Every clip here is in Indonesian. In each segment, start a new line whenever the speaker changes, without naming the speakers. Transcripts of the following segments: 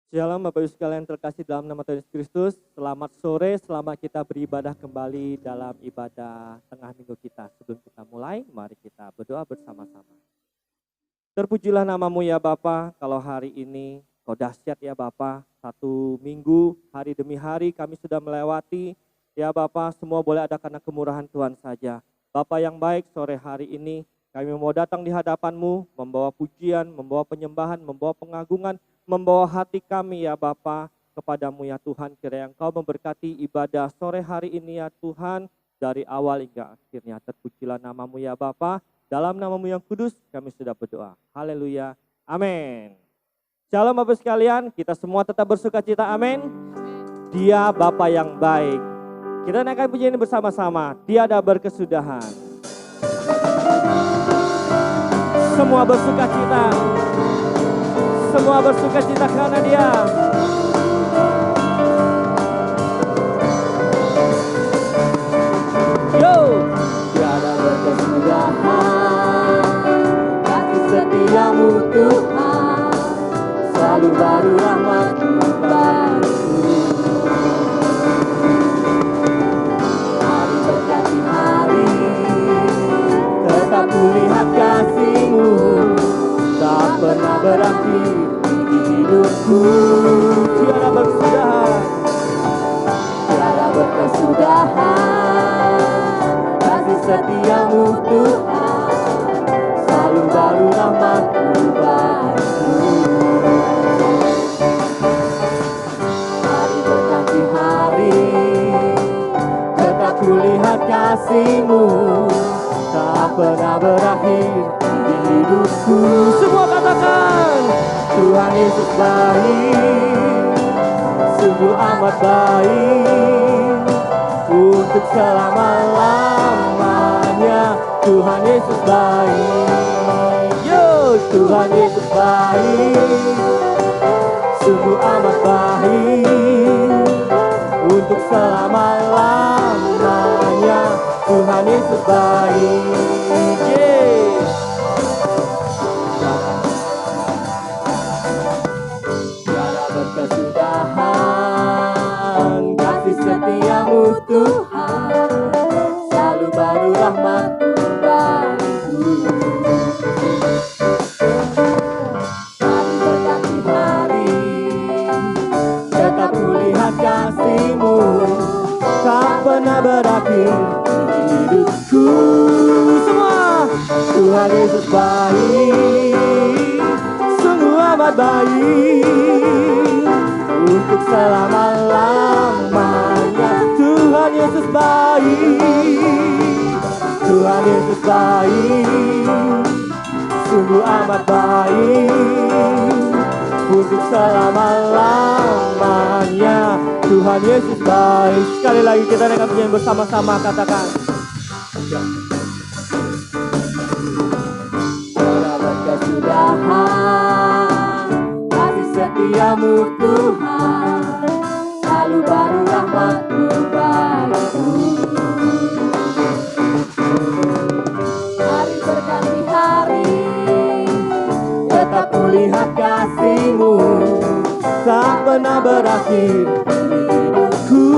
Shalom Bapak Ibu sekalian terkasih dalam nama Tuhan Yesus Kristus. Selamat sore, selamat kita beribadah kembali dalam ibadah tengah minggu kita. Sebelum kita mulai, mari kita berdoa bersama-sama. Terpujilah namamu ya Bapa, kalau hari ini kau dahsyat ya Bapa. Satu minggu, hari demi hari kami sudah melewati. Ya Bapa, semua boleh ada karena kemurahan Tuhan saja. Bapa yang baik, sore hari ini kami mau datang di hadapan-Mu, membawa pujian, membawa penyembahan, membawa pengagungan, membawa hati kami ya Bapa kepadamu ya Tuhan. Kiranya Engkau memberkati ibadah sore hari ini ya Tuhan, dari awal hingga akhirnya. Terpujilah namamu ya Bapa, dalam namamu yang kudus kami sudah berdoa. Haleluya, amin. Shalom Bapak sekalian, kita semua tetap bersuka cita, amin. Dia Bapa yang baik. Kita naikkan pujian ini bersama-sama, tiada berkesudahan. Semua bersuka cita. Semua bersuka cita karena Dia. Yo,
tiada berkesudahan, kasih setiamu Tuhan, selalu baru rahmat-Mu bagiku. Hari berganti hari, tetap kulihat kasih-Mu, tak pernah berakhir di hidupku.
tiada berkesudahan.
Tiada berkesudahan, kasih setiamu Tuhan, selalu baru rahmat-Mu bagiku. Hari berganti hari, tetap kulihat kasih-Mu, tak pernah berakhir di hidupku.
Semua katakan,
Tuhan Yesus baik, sungguh amat baik, untuk selama-lamanya. Tuhan Yesus baik,
yo,
Tuhan Yesus baik, sungguh amat baik, untuk selama-lamanya. Tuhan Yesus baik,
yeah.
tiada berkesudahan, kasih setiamu Tuhan, selalu baru rahmat-Mu bagiku. Hari berganti hari, tetap kulihat kasih-Mu, tak pernah berakhir di hidupku.
Semua,
Tuhan Yesus baik, sungguh amat baik, untuk selama-lamanya. Tuhan Yesus baik, Tuhan Yesus baik, sungguh amat baik, untuk selama-lamanya. Tuhan Yesus baik.
sekali lagi kita naikkan pujian bersama-sama, katakan.
Tiada berkesudahan, kasih setiamu Tuhan, selalu baru rahmat-Mu bagiku. Hari berganti hari, tetap kulihat kasih-Mu, tak pernah berakhir di hidupku.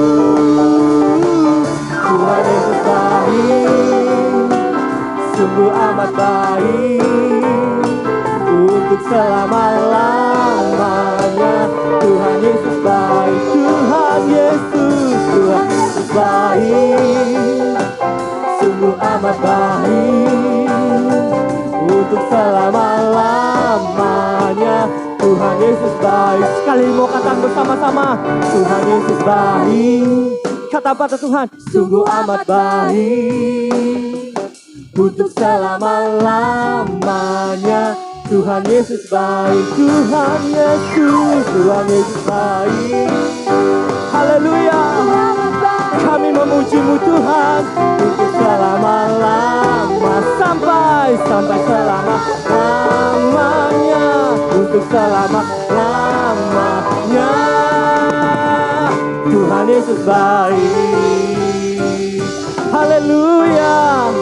Tuhan Yesus baik, sungguh amat baik, untuk selama-lamanya. Tuhan Yesus baik, Tuhan Yesus baik, sungguh amat baik, untuk selama-lamanya. Tuhan Yesus baik.
Sekali mau katakan bersama-sama,
Tuhan Yesus baik,
kata apa Tuhan?
sungguh amat baik, untuk selama-lamanya. Tuhan Yesus baik, Tuhan Yesus baik.
Haleluya, kami memuji-Mu Tuhan,
Untuk selama-lama,
sampai
selama-lamanya. Untuk selama-lamanya. Tuhan Yesus baik.
haleluya.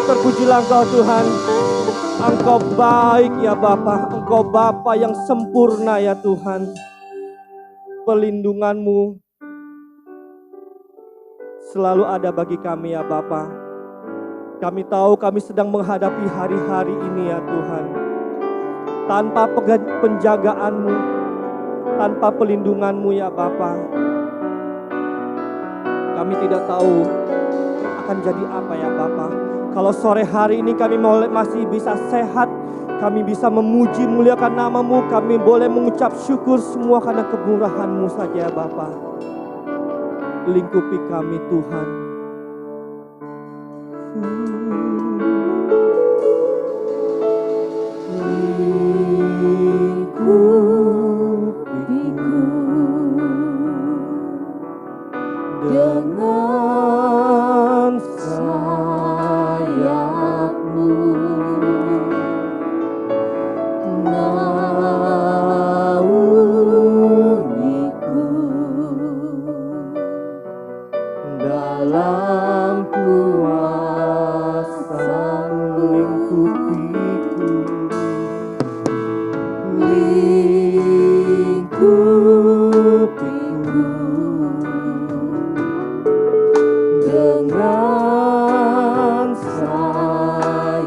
Terpujilah Engkau Tuhan. Engkau baik ya Bapa, Engkau Bapa yang sempurna ya Tuhan. Pelindungan-Mu selalu ada bagi kami ya Bapa. Kami tahu kami sedang menghadapi hari-hari ini ya Tuhan. Tanpa penjagaan-Mu, tanpa pelindungan-Mu ya Bapa, kami tidak tahu akan jadi apa ya Bapa. Kalau sore hari ini kami masih bisa sehat, kami bisa memuji muliakan nama-Mu, kami boleh mengucap syukur semua karena kemurahan-Mu saja ya Bapa. Lingkupi kami Tuhan.
Lingkupiku dengan sayap-Mu, naungiku dalam kuasa-Mu, lingkupiku, lingkupiku dengan sayap-Mu,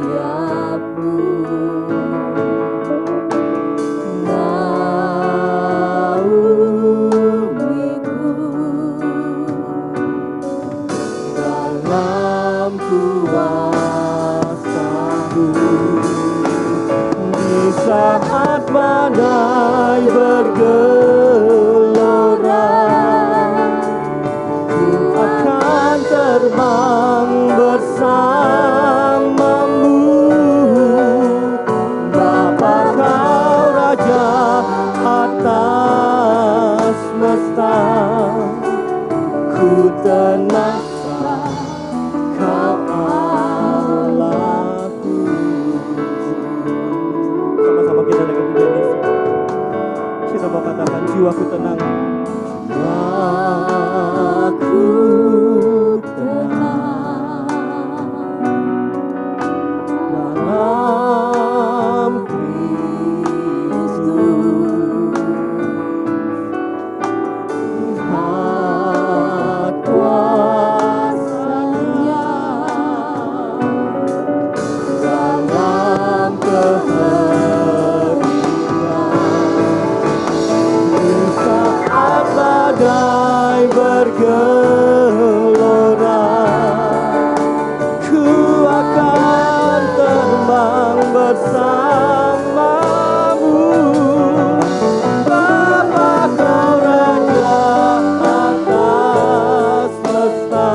naungiku dalam kuasa-Mu. Di saat badai bergelora, ku akan terbang bersama-Mu. Bapa Kau Raja atas semesta, ku tenang sebab Kau Allahku. Sama-sama kita dengan pujian ini. Kita mau katakan jiwaku tenang. Jiwaku tenang dalam Kristus. Lihat kuasa-Nya dalam keheringan. Di saat badai bergelora, ku akan terbang bersama-Mu. Bapa Kau Raja atas semesta,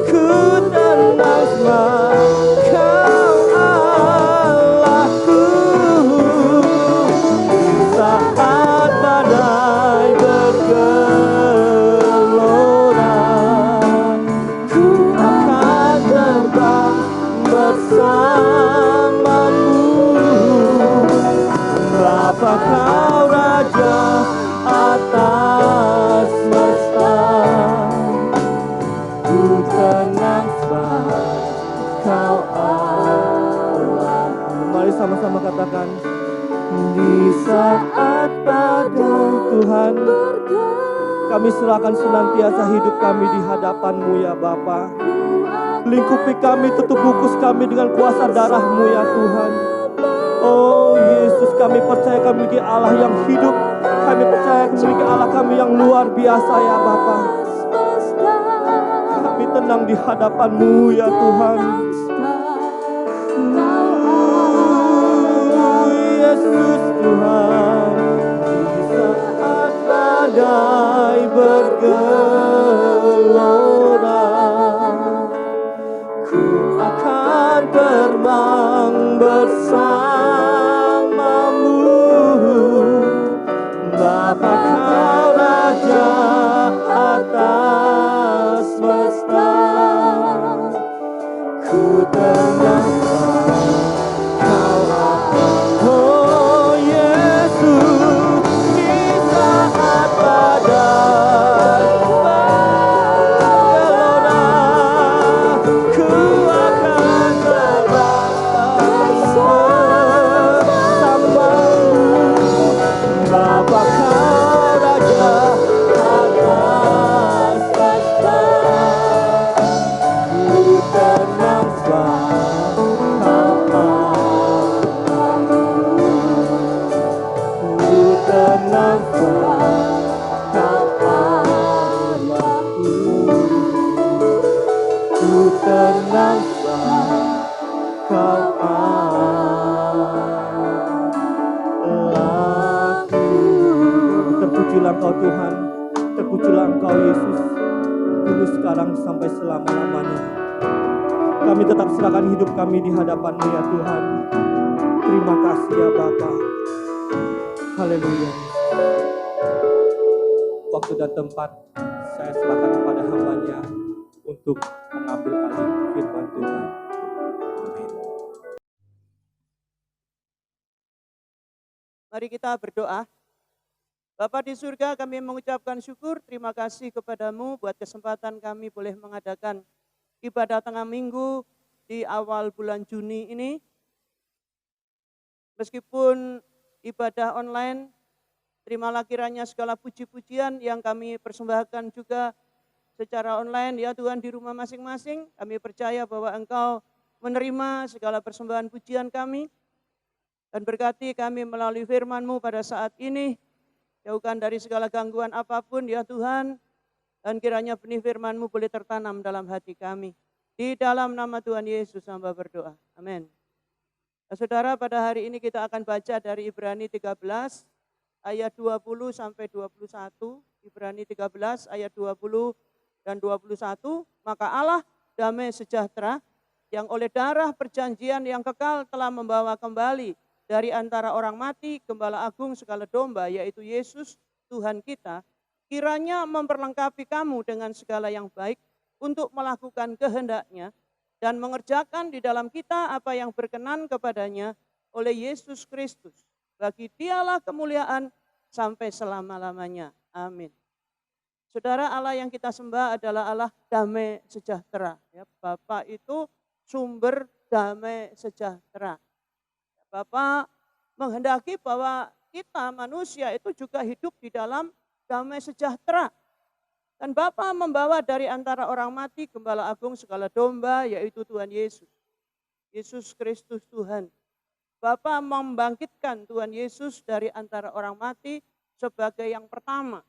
ku tenang sebab Kau Allahku. Di saat badai bergelora, ku akan terbang bersama-Mu. Bapa Kau Raja atas semesta, ku tenang sebab Kau Allah. Mari sama-sama katakan. Di saat badai Tuhan, kami serahkan senantiasa hidup kami di hadapan-Mu ya Bapa. Lingkupi kami, tutup bungkus kami dengan kuasa darah-Mu ya Tuhan. Oh Yesus, kami percaya kami memiliki Allah yang hidup. Kami percaya kami memiliki Allah kami yang luar biasa ya Bapa. Kami tenang di hadapan-Mu ya Tuhan. Yesus Tuhan, di saat badai bergelora, ku akan terbang bersama-Mu. Bapa Kau Raja atas semesta, ku tenang Kau Allah. Oh yeah. Engkau Tuhan, terpujilah Engkau Yesus, dulu sekarang sampai selama-lamanya. Kami tetap serahkan hidup kami di hadapan-Mu ya Tuhan. Terima kasih ya Bapa. Haleluya. Waktu dan tempat saya serahkan kepada hamba-Nya untuk mengambil alih firman Tuhan. Amin.
Mari kita berdoa. Bapa di surga, kami mengucapkan syukur, terima kasih kepadamu buat kesempatan kami boleh mengadakan ibadah tengah minggu di awal bulan Juni ini. Meskipun ibadah online, terimalah kiranya segala puji-pujian yang kami persembahkan juga secara online ya Tuhan di rumah masing-masing. Kami percaya bahwa Engkau menerima segala persembahan pujian kami dan berkati kami melalui firman-Mu pada saat ini. Jauhkan dari segala gangguan apapun ya Tuhan, dan kiranya benih firman-Mu boleh tertanam dalam hati kami. Di dalam nama Tuhan Yesus hamba berdoa. Amin. Nah, saudara, pada hari ini kita akan baca dari Ibrani 13 ayat 20 sampai 21. Ibrani 13 ayat 20 dan 21. Maka Allah damai sejahtera yang oleh darah perjanjian yang kekal telah membawa kembali dari antara orang mati Gembala Agung segala domba, yaitu Yesus Tuhan kita, kiranya memperlengkapi kamu dengan segala yang baik untuk melakukan kehendak-Nya dan mengerjakan di dalam kita apa yang berkenan kepadanya oleh Yesus Kristus. Bagi Dialah kemuliaan sampai selama-lamanya. Amin. Saudara, Allah yang kita sembah adalah Allah damai sejahtera. Ya, Bapa itu sumber damai sejahtera. Bapak menghendaki bahwa kita manusia itu juga hidup di dalam damai sejahtera. Dan Bapa membawa dari antara orang mati Gembala Agung segala domba, yaitu Tuhan Yesus. Yesus Kristus Tuhan. Bapa membangkitkan Tuhan Yesus dari antara orang mati sebagai yang pertama.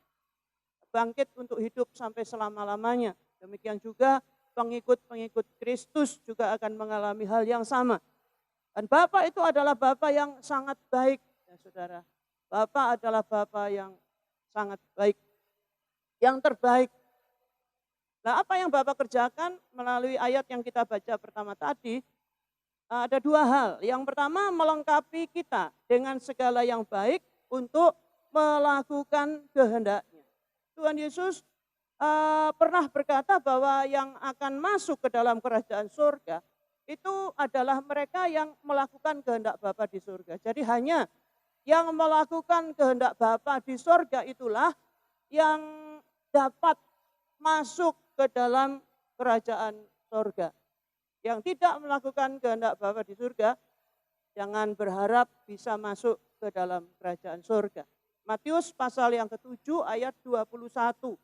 Bangkit untuk hidup sampai selama-lamanya. Demikian juga pengikut-pengikut Kristus juga akan mengalami hal yang sama. Dan Bapa itu adalah Bapa yang sangat baik, ya saudara. Bapa adalah Bapa yang sangat baik, yang terbaik. Nah, apa yang Bapa kerjakan melalui ayat yang kita baca pertama tadi, ada dua hal. Yang pertama, melengkapi kita dengan segala yang baik untuk melakukan kehendak-Nya. Tuhan Yesus pernah berkata bahwa yang akan masuk ke dalam kerajaan surga, itu adalah mereka yang melakukan kehendak Bapa di surga. Jadi hanya yang melakukan kehendak Bapa di surga itulah yang dapat masuk ke dalam kerajaan surga. Yang tidak melakukan kehendak Bapa di surga, jangan berharap bisa masuk ke dalam kerajaan surga. Matius pasal yang ke-7 ayat 21.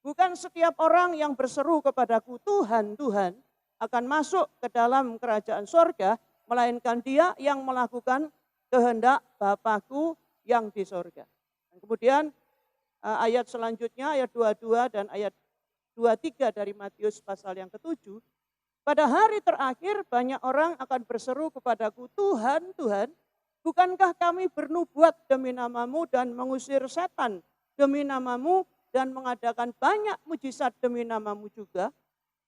Bukan setiap orang yang berseru kepadaku Tuhan, Tuhan, akan masuk ke dalam kerajaan surga, melainkan dia yang melakukan kehendak Bapa-Ku yang di surga. Dan kemudian ayat selanjutnya, ayat 22 dan ayat 23 dari Matius pasal yang ke-7. Pada hari terakhir banyak orang akan berseru kepadaku, Tuhan, Tuhan, bukankah kami bernubuat demi nama-Mu dan mengusir setan demi nama-Mu dan mengadakan banyak mujizat demi nama-Mu juga?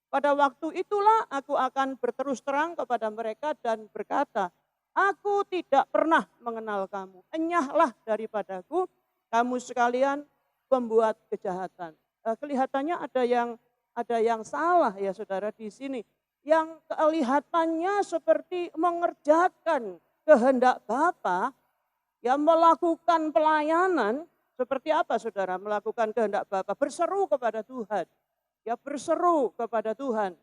Pada waktu itulah aku akan berterus terang kepada mereka dan berkata, aku tidak pernah mengenal kamu. Enyahlah daripadaku, kamu sekalian pembuat kejahatan. Kelihatannya ada yang salah ya saudara di sini. Yang kelihatannya seperti mengerjakan kehendak Bapa, yang melakukan pelayanan. Seperti apa saudara melakukan kehendak Bapa? Berseru kepada Tuhan. Ya berseru kepada Tuhan,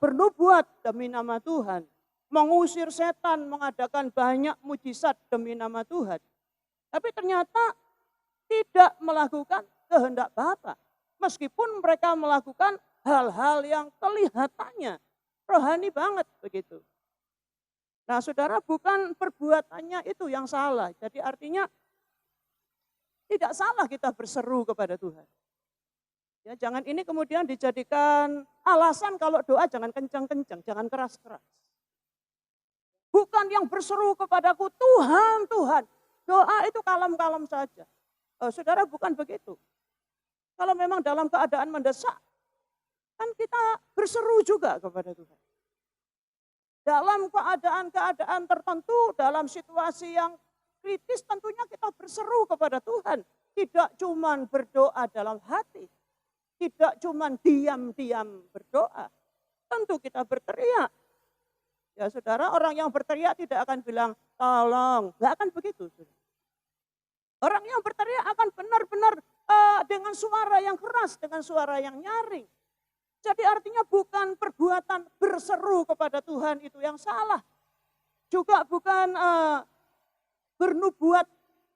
bernubuat demi nama Tuhan, mengusir setan, mengadakan banyak mujizat demi nama Tuhan. Tapi ternyata tidak melakukan kehendak Bapa. Meskipun mereka melakukan hal-hal yang kelihatannya rohani banget begitu. Nah saudara, bukan perbuatannya itu yang salah. Jadi artinya tidak salah kita berseru kepada Tuhan. Ya, jangan ini kemudian dijadikan alasan kalau doa jangan kencang-kencang, jangan keras-keras. Bukan yang berseru kepadaku, Tuhan, Tuhan. Doa itu kalem-kalem saja. Saudara, bukan begitu. Kalau memang dalam keadaan mendesak, kan kita berseru juga kepada Tuhan. Dalam keadaan-keadaan tertentu, dalam situasi yang kritis tentunya kita berseru kepada Tuhan. Tidak cuma berdoa dalam hati, tidak cuma diam-diam berdoa. Tentu kita berteriak. Ya saudara, orang yang berteriak tidak akan bilang, tolong. Nggak akan begitu. Saudara. Orang yang berteriak akan benar-benar dengan suara yang keras, dengan suara yang nyaring. Jadi artinya bukan perbuatan berseru kepada Tuhan itu yang salah. Juga bukan bernubuat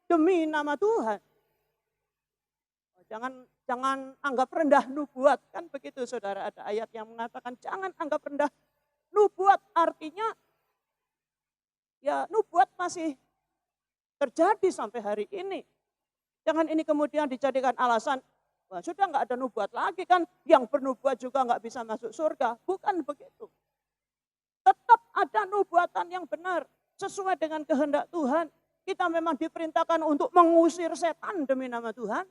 demi nama Tuhan. Jangan anggap rendah nubuat. Kan begitu saudara, ada ayat yang mengatakan jangan anggap rendah nubuat. Artinya ya nubuat masih terjadi sampai hari ini. Jangan ini kemudian dijadikan alasan, wah, sudah nggak ada nubuat lagi kan, yang bernubuat juga nggak bisa masuk surga. Bukan begitu. Tetap ada nubuatan yang benar, sesuai dengan kehendak Tuhan. Kita memang diperintahkan untuk mengusir setan demi nama Tuhan.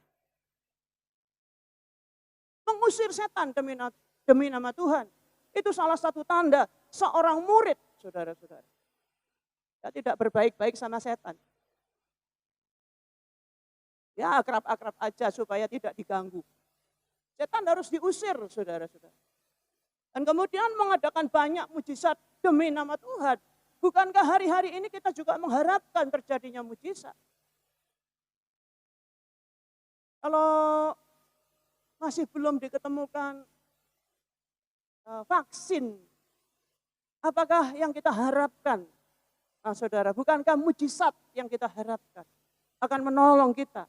Mengusir setan demi nama Tuhan. Itu salah satu tanda seorang murid, saudara-saudara. Ya, tidak berbaik-baik sama setan. Ya akrab-akrab aja supaya tidak diganggu. Setan harus diusir, saudara-saudara. Dan kemudian mengadakan banyak mujizat demi nama Tuhan. Bukankah hari-hari ini kita juga mengharapkan terjadinya mujizat? Kalau masih belum diketemukan vaksin, apakah yang kita harapkan? Nah saudara, bukankah mujizat yang kita harapkan akan menolong kita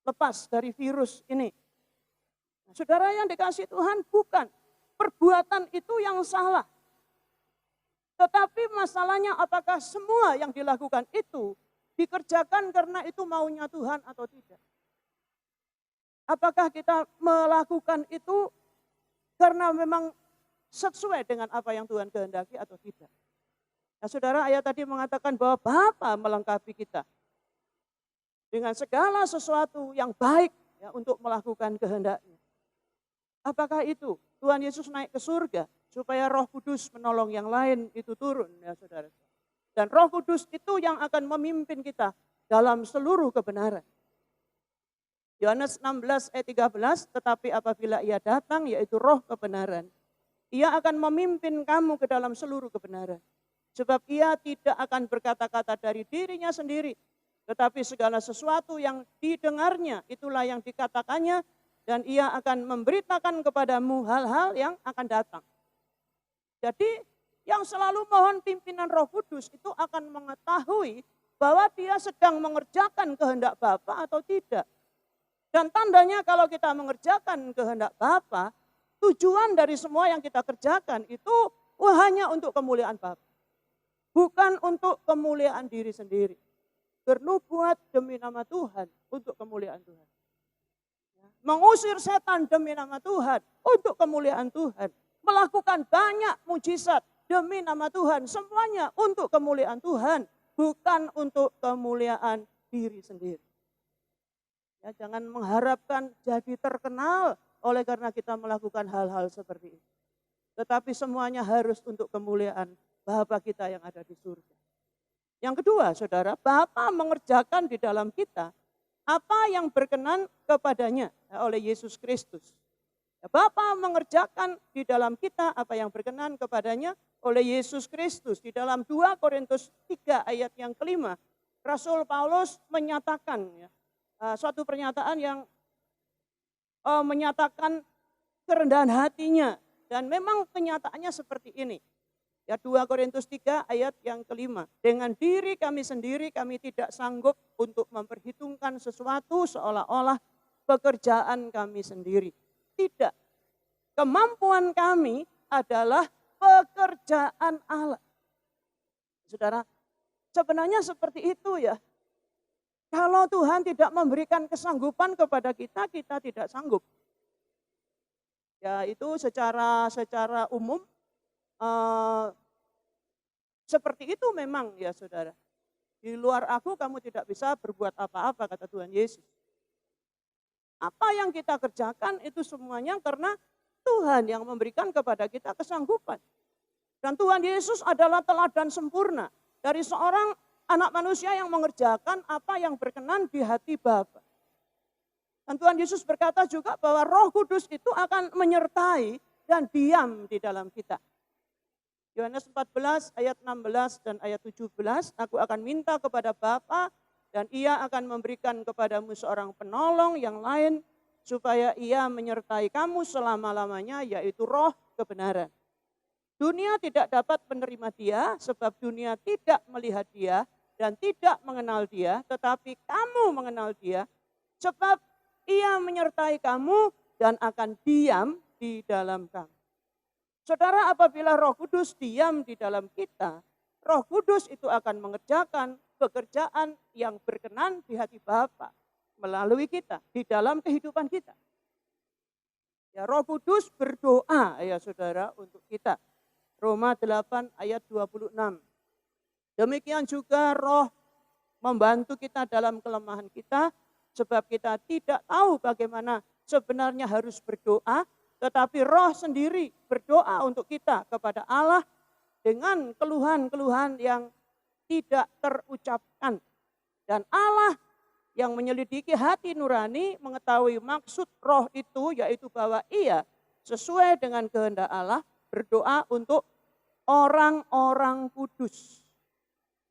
lepas dari virus ini? Nah, saudara yang dikasihi Tuhan, bukan perbuatan itu yang salah. Tetapi masalahnya apakah semua yang dilakukan itu dikerjakan karena itu maunya Tuhan atau tidak? Apakah kita melakukan itu karena memang sesuai dengan apa yang Tuhan kehendaki atau tidak? Nah saudara, ayat tadi mengatakan bahwa Bapa melengkapi kita dengan segala sesuatu yang baik ya, untuk melakukan kehendaknya. Apakah itu Tuhan Yesus naik ke surga supaya Roh Kudus menolong yang lain itu turun ya saudara. Dan Roh Kudus itu yang akan memimpin kita dalam seluruh kebenaran. Yohanes 16 ayat 13, tetapi apabila ia datang yaitu Roh kebenaran, ia akan memimpin kamu ke dalam seluruh kebenaran. Sebab ia tidak akan berkata-kata dari dirinya sendiri, tetapi segala sesuatu yang didengarnya itulah yang dikatakannya, dan ia akan memberitakan kepadamu hal-hal yang akan datang. Jadi yang selalu mohon pimpinan Roh Kudus itu akan mengetahui bahwa dia sedang mengerjakan kehendak Bapa atau tidak. Dan tandanya kalau kita mengerjakan kehendak Bapa, tujuan dari semua yang kita kerjakan itu hanya untuk kemuliaan Bapa. Bukan untuk kemuliaan diri sendiri. Bernubuat demi nama Tuhan untuk kemuliaan Tuhan. Mengusir setan demi nama Tuhan untuk kemuliaan Tuhan. Melakukan banyak mujizat demi nama Tuhan. Semuanya untuk kemuliaan Tuhan. Bukan untuk kemuliaan diri sendiri. Ya, jangan mengharapkan jadi terkenal oleh karena kita melakukan hal-hal seperti itu. Tetapi semuanya harus untuk kemuliaan Bapa kita yang ada di surga. Yang kedua, saudara, Bapa mengerjakan di dalam kita apa yang berkenan kepadanya oleh Yesus Kristus. Bapa mengerjakan di dalam kita apa yang berkenan kepadanya oleh Yesus Kristus. Di dalam 2 Korintus 3 ayat yang kelima, Rasul Paulus menyatakan suatu pernyataan yang menyatakan kerendahan hatinya. Dan memang kenyataannya seperti ini. Ya 2 Korintus 3 ayat yang kelima. Dengan diri kami sendiri kami tidak sanggup untuk memperhitungkan sesuatu seolah-olah pekerjaan kami sendiri. Tidak. Kemampuan kami adalah pekerjaan Allah. Saudara, sebenarnya seperti itu ya. Kalau Tuhan tidak memberikan kesanggupan kepada kita, kita tidak sanggup. Ya itu secara umum seperti itu memang ya saudara. Di luar aku kamu tidak bisa berbuat apa-apa, kata Tuhan Yesus. Apa yang kita kerjakan itu semuanya karena Tuhan yang memberikan kepada kita kesanggupan. Dan Tuhan Yesus adalah teladan sempurna dari seorang anak manusia yang mengerjakan apa yang berkenan di hati Bapa. Dan Tuhan Yesus berkata juga bahwa Roh Kudus itu akan menyertai dan diam di dalam kita. Yohanes 14 ayat 16 dan ayat 17, aku akan minta kepada Bapa dan ia akan memberikan kepadamu seorang penolong yang lain supaya ia menyertai kamu selama-lamanya, yaitu Roh kebenaran. Dunia tidak dapat menerima dia sebab dunia tidak melihat dia dan tidak mengenal dia, tetapi kamu mengenal dia sebab ia menyertai kamu dan akan diam di dalam kamu. Saudara, apabila Roh Kudus diam di dalam kita, Roh Kudus itu akan mengerjakan pekerjaan yang berkenan di hati Bapa melalui kita, di dalam kehidupan kita. Ya, Roh Kudus berdoa ya saudara untuk kita. Roma 8 ayat 26. Demikian juga Roh membantu kita dalam kelemahan kita, sebab kita tidak tahu bagaimana sebenarnya harus berdoa, tetapi Roh sendiri berdoa untuk kita kepada Allah dengan keluhan-keluhan yang tidak terucapkan. Dan Allah yang menyelidiki hati nurani mengetahui maksud Roh itu, yaitu bahwa ia sesuai dengan kehendak Allah berdoa untuk orang-orang kudus.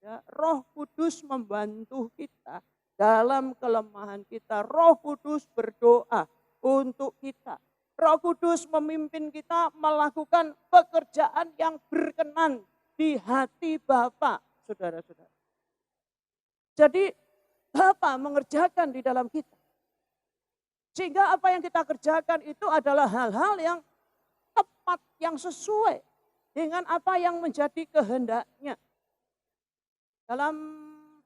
Ya, Roh Kudus membantu kita dalam kelemahan kita. Roh Kudus berdoa untuk kita. Roh Kudus memimpin kita melakukan pekerjaan yang berkenan di hati Bapa, saudara-saudara. Jadi Bapa mengerjakan di dalam kita. Sehingga apa yang kita kerjakan itu adalah hal-hal yang tepat, yang sesuai dengan apa yang menjadi kehendaknya. Dalam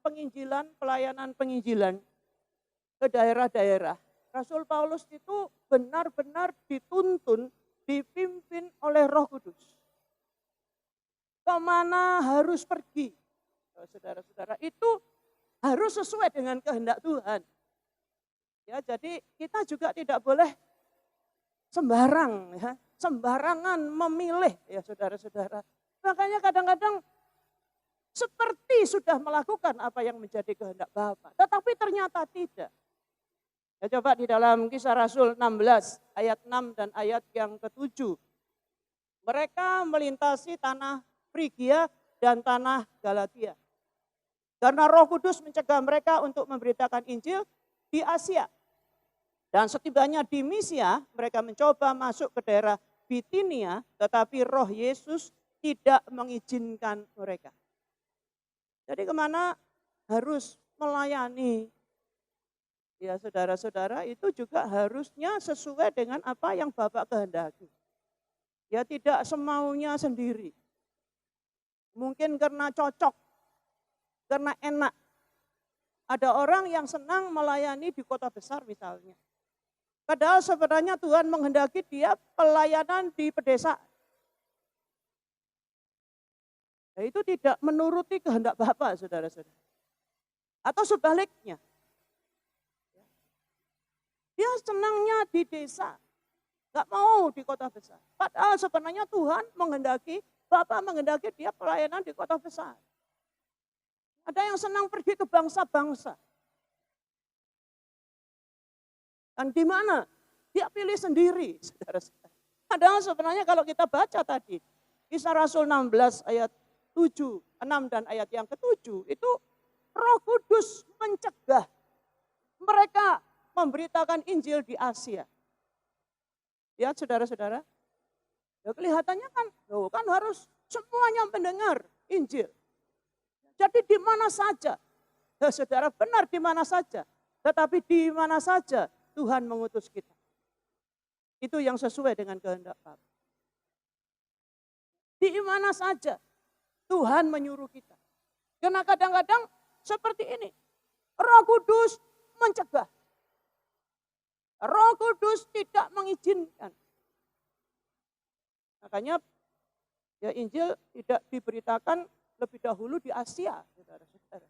penginjilan, pelayanan penginjilan ke daerah-daerah, Rasul Paulus itu benar-benar dituntun, dipimpin oleh Roh Kudus. Kemana harus pergi? Saudara-saudara, itu harus sesuai dengan kehendak Tuhan. Ya, jadi kita juga tidak boleh sembarangan memilih ya saudara-saudara. Makanya kadang-kadang seperti sudah melakukan apa yang menjadi kehendak Bapa, tetapi ternyata tidak. Ya, coba di dalam Kisah Rasul 16 ayat 6 dan ayat yang ke-7. Mereka melintasi tanah Frigia dan tanah Galatia. Karena Roh Kudus mencegah mereka untuk memberitakan Injil di Asia. Dan setibanya di Misia, mereka mencoba masuk ke daerah Bitinia, tetapi Roh Yesus tidak mengizinkan mereka. Jadi kemana harus melayani? Ya saudara-saudara, itu juga harusnya sesuai dengan apa yang Bapak kehendaki. Ya tidak semaunya sendiri. Mungkin karena cocok, karena enak. Ada orang yang senang melayani di kota besar misalnya. Padahal sebenarnya Tuhan menghendaki dia pelayanan di pedesaan. Nah, itu tidak menuruti kehendak Bapak, saudara-saudara. Atau sebaliknya. Dia senangnya di desa, gak mau di kota besar. Padahal sebenarnya Tuhan menghendaki, Bapak menghendaki dia pelayanan di kota besar. Ada yang senang pergi ke bangsa-bangsa. Dan di mana? Dia pilih sendiri, saudara-saudara. Padahal sebenarnya kalau kita baca tadi, Kisah Rasul 16 ayat 7, 6 dan ayat yang ke-7, itu Roh Kudus mencegah mereka memberitakan Injil di Asia. Ya saudara-saudara, ya kelihatannya kan harus semuanya mendengar Injil. Jadi di mana saja, ya saudara benar di mana saja, tetapi di mana saja Tuhan mengutus kita. Itu yang sesuai dengan kehendak Bapa. Di mana saja Tuhan menyuruh kita. Karena kadang-kadang seperti ini, Roh Kudus mencegah. Roh Kudus tidak mengizinkan. Makanya ya Injil tidak diberitakan lebih dahulu di Asia, saudara-saudara.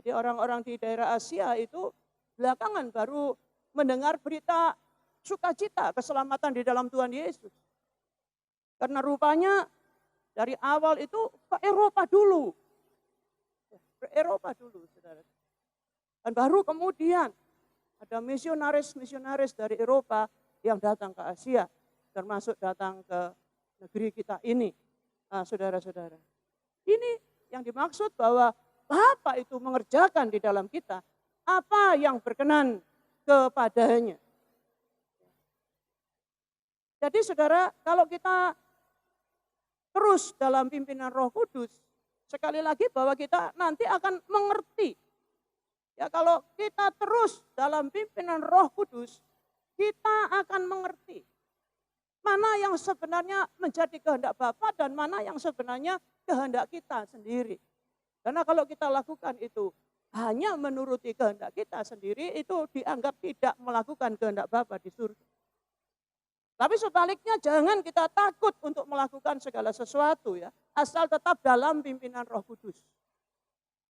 Jadi orang-orang di daerah Asia itu belakangan baru mendengar berita sukacita keselamatan di dalam Tuhan Yesus. Karena rupanya dari awal itu ke Eropa dulu. Ke Eropa dulu, saudara. Dan baru kemudian ada misionaris-misionaris dari Eropa yang datang ke Asia, termasuk datang ke negeri kita ini. Nah, saudara-saudara. Ini yang dimaksud bahwa Bapa itu mengerjakan di dalam kita apa yang berkenan kepadanya. Jadi saudara, kalau kita terus dalam pimpinan Roh Kudus, sekali lagi bahwa kita nanti akan mengerti. Ya, kalau kita terus dalam pimpinan Roh Kudus, kita akan mengerti mana yang sebenarnya menjadi kehendak Bapa dan mana yang sebenarnya kehendak kita sendiri. Karena kalau kita lakukan itu hanya menuruti kehendak kita sendiri, itu dianggap tidak melakukan kehendak Bapa di surga. Tapi sebaliknya jangan kita takut untuk melakukan segala sesuatu ya, asal tetap dalam pimpinan Roh Kudus.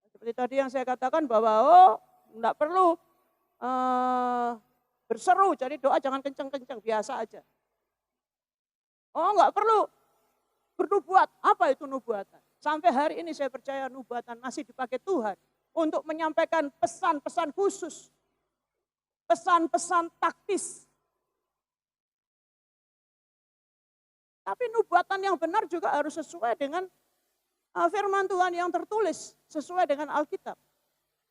Seperti tadi yang saya katakan bahwa enggak perlu berseru, jadi doa jangan kenceng-kenceng, biasa aja. Enggak perlu bernubuat, apa itu nubuatan? Sampai hari ini saya percaya nubuatan masih dipakai Tuhan untuk menyampaikan pesan-pesan khusus, pesan-pesan taktis. Tapi nubuatan yang benar juga harus sesuai dengan firman Tuhan yang tertulis, sesuai dengan Alkitab.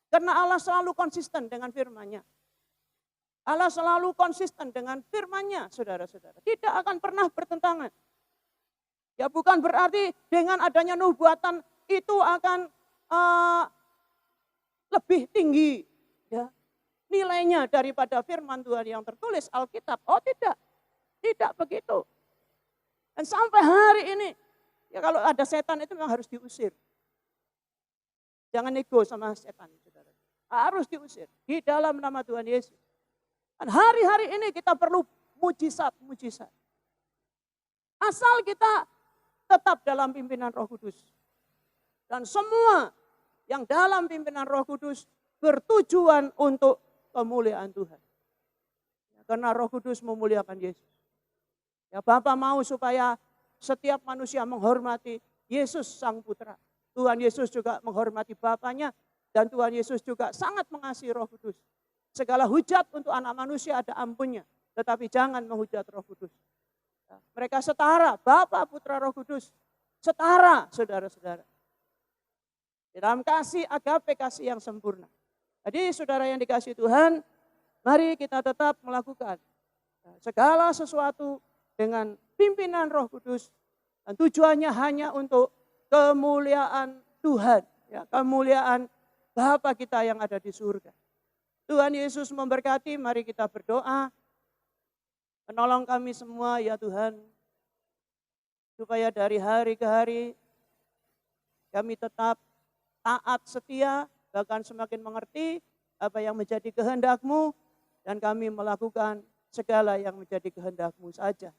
Karena Allah selalu konsisten dengan firman-Nya. Allah selalu konsisten dengan firman-Nya, saudara-saudara. Tidak akan pernah bertentangan. Ya bukan berarti dengan adanya nubuatan itu akan lebih tinggi ya, nilainya daripada firman Tuhan yang tertulis Alkitab. Oh tidak, tidak begitu. Dan sampai hari ini, ya kalau ada setan itu memang harus diusir. Jangan nego sama setan, saudara. Harus diusir di dalam nama Tuhan Yesus. Dan hari-hari ini kita perlu mujizat-mujizat. Asal kita tetap dalam pimpinan Roh Kudus. Dan semua yang dalam pimpinan Roh Kudus bertujuan untuk kemuliaan Tuhan. Karena Roh Kudus memuliakan Yesus. Ya, Bapa mau supaya setiap manusia menghormati Yesus Sang Putra. Tuhan Yesus juga menghormati Bapanya dan Tuhan Yesus juga sangat mengasihi Roh Kudus. Segala hujat untuk anak manusia ada ampunnya, tetapi jangan menghujat Roh Kudus. Ya, mereka setara, Bapa, Putra, Roh Kudus, setara saudara-saudara. Dalam kasih agape, kasih yang sempurna. Jadi saudara yang dikasihi Tuhan, mari kita tetap melakukan segala sesuatu dengan pimpinan Roh Kudus dan tujuannya hanya untuk kemuliaan Tuhan, ya, kemuliaan Bapa kita yang ada di surga. Tuhan Yesus memberkati, mari kita berdoa. Menolong kami semua ya Tuhan, supaya dari hari ke hari kami tetap taat setia, bahkan semakin mengerti apa yang menjadi kehendak-Mu dan kami melakukan segala yang menjadi kehendak-Mu saja.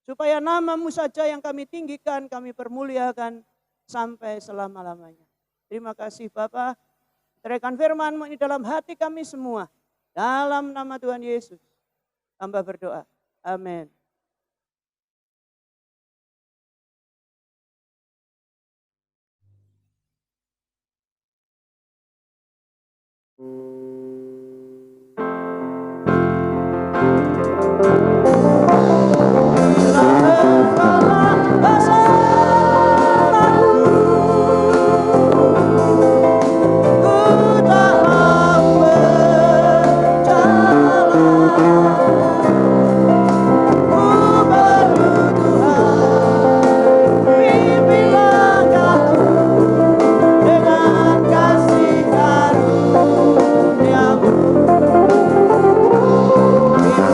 Supaya nama-Mu saja yang kami tinggikan, kami permuliakan sampai selama-lamanya. Terima kasih Bapa. Terangkan firman-Mu ini dalam hati kami semua. Dalam nama Tuhan Yesus. Hamba berdoa. Amin.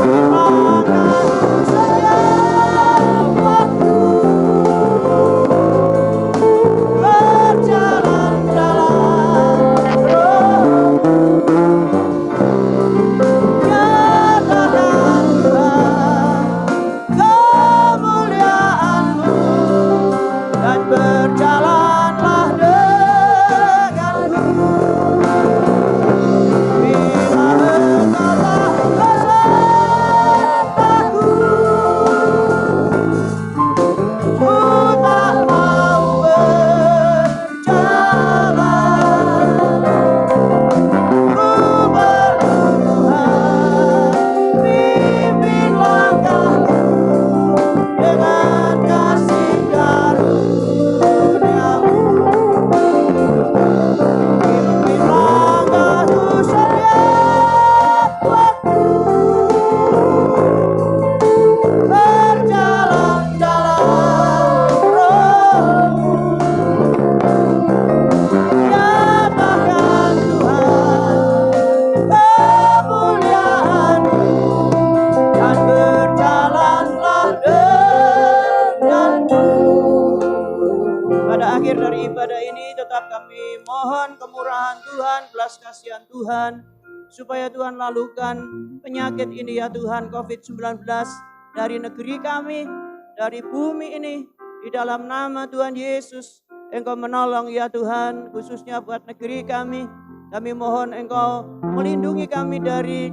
Terima
Tuhan, kemurahan Tuhan, belas kasihan Tuhan, supaya Tuhan lalukan penyakit ini ya Tuhan, COVID-19 dari negeri kami, dari bumi ini, di dalam nama Tuhan Yesus. Engkau menolong ya Tuhan, khususnya buat negeri kami. Kami mohon Engkau melindungi kami dari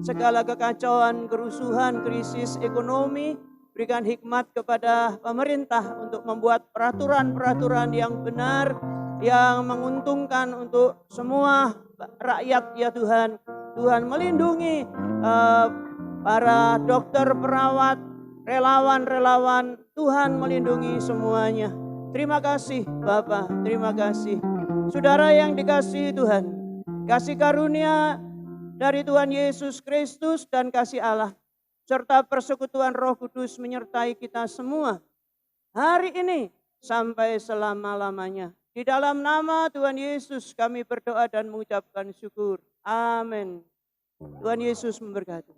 segala kekacauan, kerusuhan, krisis ekonomi. Berikan hikmat kepada pemerintah untuk membuat peraturan-peraturan yang benar, yang menguntungkan untuk semua rakyat ya Tuhan. Tuhan melindungi para dokter, perawat, relawan-relawan. Tuhan melindungi semuanya. Terima kasih Bapa, terima kasih. Saudara yang dikasihi Tuhan, kasih karunia dari Tuhan Yesus Kristus dan kasih Allah serta persekutuan Roh Kudus menyertai kita semua hari ini sampai selama-lamanya. Di dalam nama Tuhan Yesus kami berdoa dan mengucapkan syukur. Amin. Tuhan Yesus memberkati.